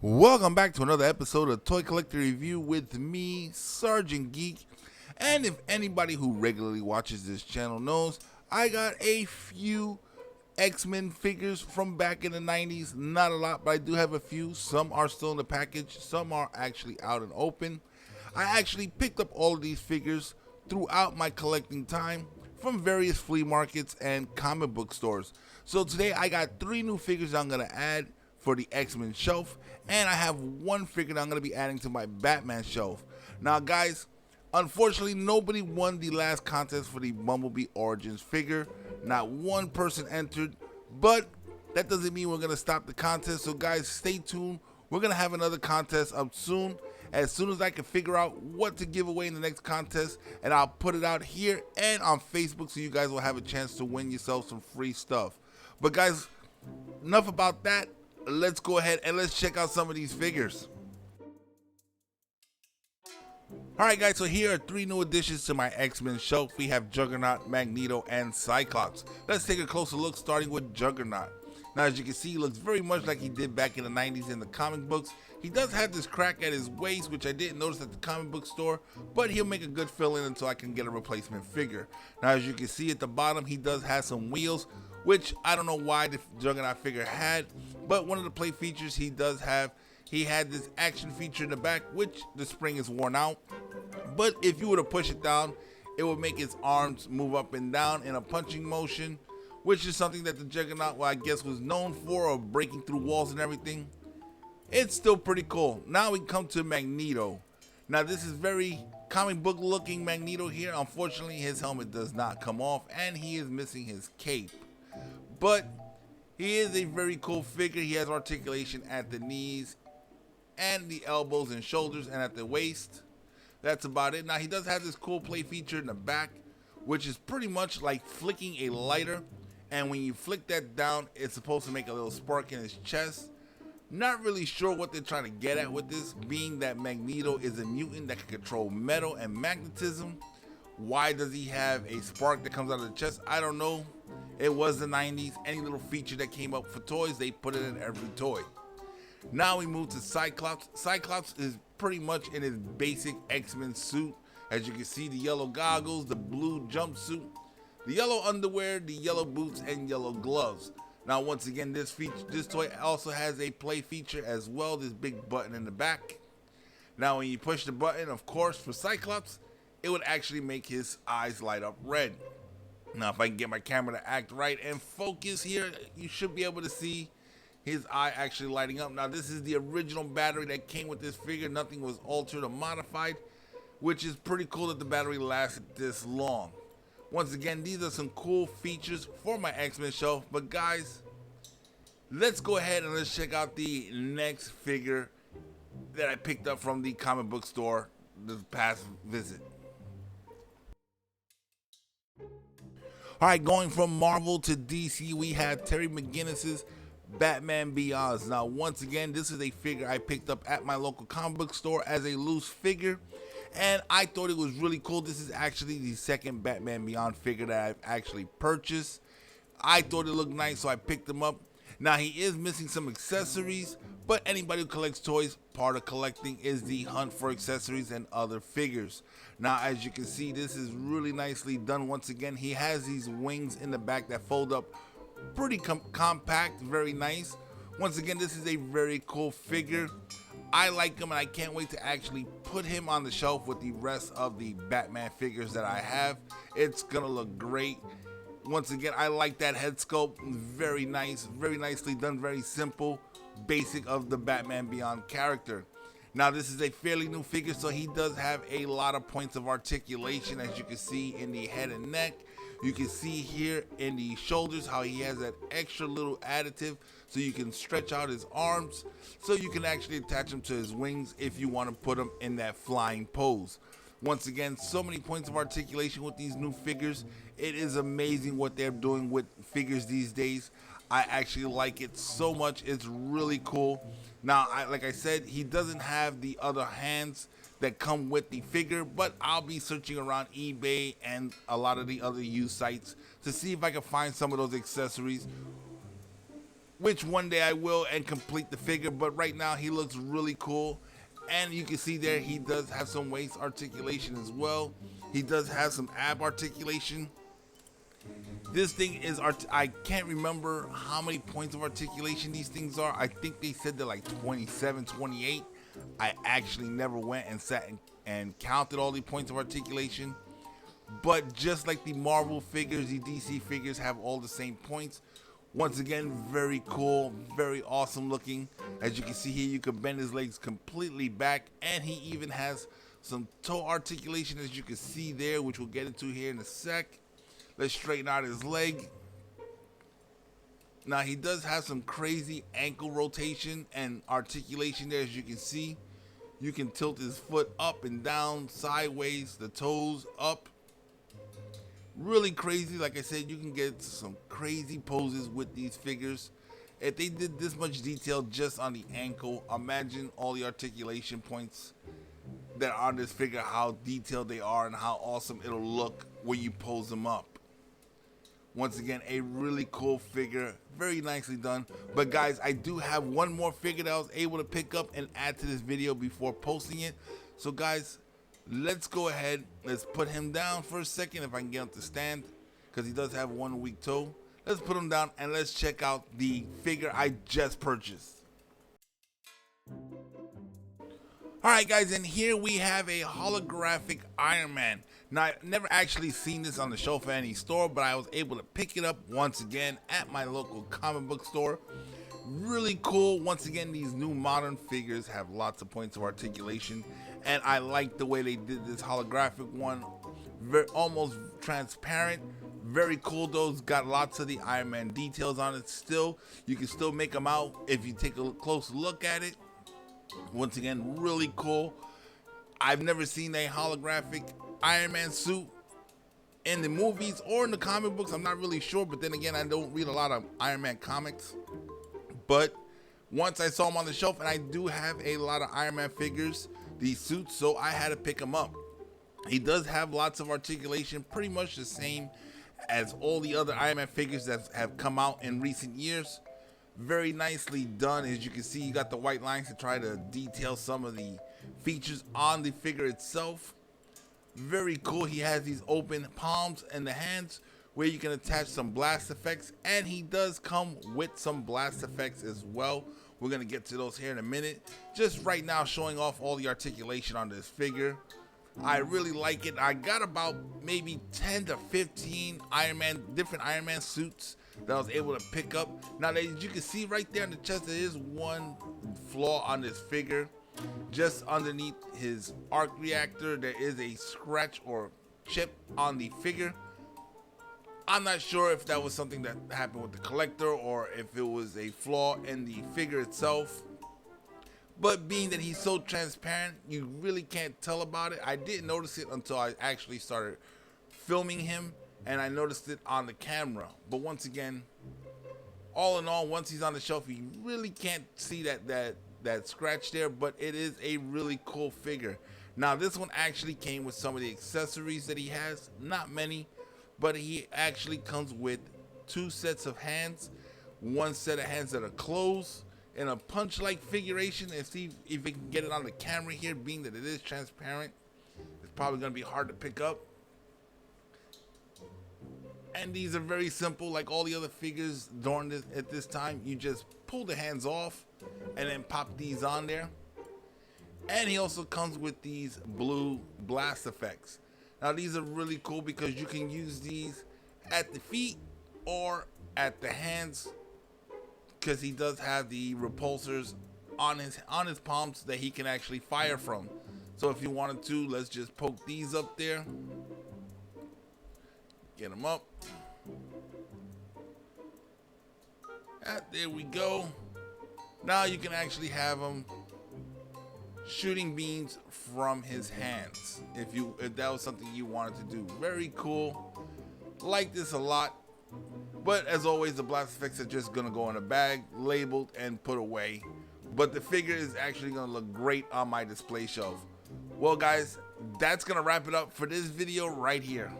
Welcome back to another episode of Toy Collector Review with me, Sergeant Geek. And if anybody who regularly watches this channel knows, I got a few X-Men figures from back in the 90s. Not a lot, but I do have a few. Some are still in the package, some are actually out and open. I actually picked up all of these figures throughout my collecting time from various flea markets and comic book stores. So today I got 3 new figures I'm going to add for the X-Men shelf, and I have 1 figure that I'm going to be adding to my Batman shelf. Now guys, unfortunately nobody won the last contest for the Bumblebee Origins figure. Not one person entered, but that doesn't mean we're going to stop the contest. So guys, stay tuned. We're going to have another contest up soon as I can figure out what to give away in the next contest, and I'll put it out here and on Facebook so you guys will have a chance to win yourself some free stuff. But guys, enough about that. Let's go ahead and let's check out some of these figures. Alright guys, so here are 3 new additions to my X-Men shelf. We have Juggernaut, Magneto, and Cyclops. Let's take a closer look, starting with Juggernaut. Now as you can see, he looks very much like he did back in the 90s in the comic books. He does have this crack at his waist, which I didn't notice at the comic book store, but he'll make a good fill-in until I can get a replacement figure. Now as you can see at the bottom, he does have some wheels, which I don't know why the Juggernaut figure had, but one of the play features he does have, he had this action feature in the back, which the spring is worn out, but if you were to push it down, it would make his arms move up and down in a punching motion, which is something that the Juggernaut, well, I guess, was known for, of breaking through walls and everything. It's still pretty cool. Now we come to Magneto. Now this is very comic book looking Magneto here. Unfortunately, his helmet does not come off and he is missing his cape. But he is a very cool figure. He has articulation at the knees and the elbows and shoulders and at the waist. That's about it. Now he does have this cool play feature in the back, which is pretty much like flicking a lighter, and when you flick that down, it's supposed to make a little spark in his chest. Not really sure what they're trying to get at with this, being that Magneto is a mutant that can control metal and magnetism. Why does he have a spark that comes out of the chest? I don't know. It was the 90s. Any little feature that came up for toys, they put it in every toy. Now we move to Cyclops. Cyclops is pretty much in his basic X-Men suit. As you can see, the yellow goggles, the blue jumpsuit, the yellow underwear, the yellow boots, and yellow gloves. Now once again, this toy also has a play feature as well, this big button in the back. Now when you push the button, of course, for Cyclops, it would actually make his eyes light up red. Now if I can get my camera to act right and focus here, you should be able to see his eye actually lighting up. Now this is the original battery that came with this figure. Nothing was altered or modified, which is pretty cool that the battery lasted this long. Once again, these are some cool features for my X-Men shelf. But guys, let's go ahead and let's check out the next figure that I picked up from the comic book store this past visit. Alright, going from Marvel to DC, we have Terry McGinnis's Batman Beyond. Now once again, this is a figure I picked up at my local comic book store as a loose figure, and I thought it was really cool. This is actually the second Batman Beyond figure that I've actually purchased. I thought it looked nice, so I picked him up. Now he is missing some accessories, but anybody who collects toys, part of collecting is the hunt for accessories and other figures. Now as you can see, this is really nicely done. Once again, he has these wings in the back that fold up pretty compact, very nice. Once again, this is a very cool figure. I like him and I can't wait to actually put him on the shelf with the rest of the Batman figures that I have. It's gonna look great. Once again, I like that head sculpt. Very nice, very nicely done, very simple, basic of the Batman Beyond character. Now this is a fairly new figure, so he does have a lot of points of articulation, as you can see in the head and neck. You can see here in the shoulders how he has that extra little additive so you can stretch out his arms, so you can actually attach him to his wings if you want to put him in that flying pose. Once again, so many points of articulation with these new figures. It is amazing what they're doing with figures these days. I actually like it so much. It's really cool. Now, like I said, he doesn't have the other hands that come with the figure, but I'll be searching around eBay and a lot of the other used sites to see if I can find some of those accessories which one day I will and complete the figure, but right now he looks really cool. And you can see there he does have some waist articulation as well. He does have some ab articulation. This thing is, I can't remember how many points of articulation these things are. I think they said they're like 27, 28. I actually never went and sat and counted all the points of articulation. But just like the Marvel figures, the DC figures have all the same points. Once again, very cool, very awesome looking. As you can see here, you can bend his legs completely back, and he even has some toe articulation, as you can see there, which we'll get into here in a sec. Let's straighten out his leg. Now he does have some crazy ankle rotation and articulation there, as you can see. You can tilt his foot up and down, sideways, the toes up. Really crazy. Like I said, you can get some crazy poses with these figures. If they did this much detail just on the ankle, imagine all the articulation points that are on this figure, how detailed they are and how awesome it'll look when you pose them up. Once again, a really cool figure, very nicely done. But guys, I do have one more figure that I was able to pick up and add to this video before posting it. So guys, let's go ahead, let's put him down for a second if I can get him to stand, because he does have one weak toe. Let's put him down and let's check out the figure I just purchased. Alright guys, and here we have a holographic Iron Man. Now, I've never actually seen this on the shelf at any store, but I was able to pick it up once again at my local comic book store. Really cool. Once again, these new modern figures have lots of points of articulation, and I like the way they did this holographic one. Almost transparent. Very cool though. It's got lots of the Iron Man details on it still. You can still make them out if you take a close look at it. Once again, really cool. I've never seen a holographic Iron Man suit in the movies or in the comic books. I'm not really sure, but then again, I don't read a lot of Iron Man comics. But once I saw him on the shelf, and I do have a lot of Iron Man figures, these suits, so I had to pick him up. He does have lots of articulation, pretty much the same as all the other Iron Man figures that have come out in recent years. Very nicely done. As you can see, you got the white lines to try to detail some of the features on the figure itself. Very cool. He has these open palms and the hands where you can attach some blast effects, and he does come with some blast effects as well. We're going to get to those here in a minute. Just right now showing off all the articulation on this figure. I really like it. I got about maybe 10 to 15 different Iron Man suits that I was able to pick up. Now, as you can see right there on the chest, there is one flaw on this figure. Just underneath his arc reactor, there is a scratch or chip on the figure. I'm not sure if that was something that happened with the collector or if it was a flaw in the figure itself. But being that he's so transparent, you really can't tell about it. I didn't notice it until I actually started filming him, and I noticed it on the camera. But once again, all in all, once he's on the shelf, you really can't see that scratch there, but it is a really cool figure. Now, this one actually came with some of the accessories that he has, not many, but he actually comes with 2 sets of hands, 1 set of hands that are closed in a punch-like figuration, and see if we can get it on the camera here, being that it is transparent. It's probably going to be hard to pick up. And these are very simple, like all the other figures at this time. You just pull the hands off and then pop these on there. And he also comes with these blue blast effects. Now, these are really cool because you can use these at the feet or at the hands, because he does have the repulsors on his palms that he can actually fire from. So if you wanted to, let's just poke these up there. Get them up. There we go. Now you can actually have him shooting beams from his hands if that was something you wanted to do. Very cool. Like this a lot. But as always, the blast effects are just gonna go in a bag, labeled and put away. But the figure is actually gonna look great on my display shelf. Well guys, that's gonna wrap it up for this video right here.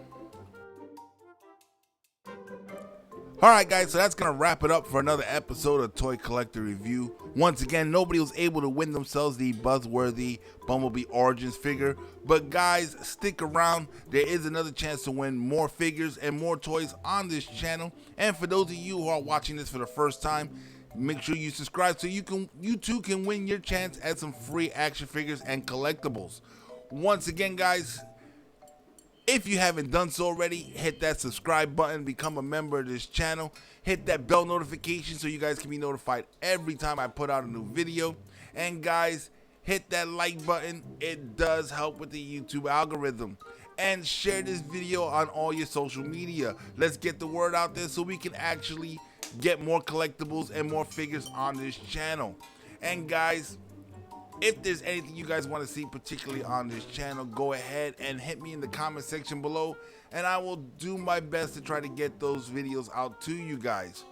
Alright guys, so that's going to wrap it up for another episode of Toy Collector Review. Once again, nobody was able to win themselves the buzzworthy Bumblebee Origins figure. But guys, stick around. There is another chance to win more figures and more toys on this channel. And for those of you who are watching this for the first time, make sure you subscribe so you too can win your chance at some free action figures and collectibles. Once again guys, if you haven't done so already, hit that subscribe button, become a member of this channel, hit that bell notification so you guys can be notified every time I put out a new video. And guys, hit that like button, it does help with the YouTube algorithm. And share this video on all your social media. Let's get the word out there so we can actually get more collectibles and more figures on this channel. And guys, if there's anything you guys want to see particularly on this channel, go ahead and hit me in the comment section below, and I will do my best to try to get those videos out to you guys.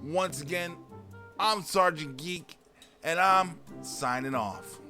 Once again, I'm Sergeant Geek, and I'm signing off.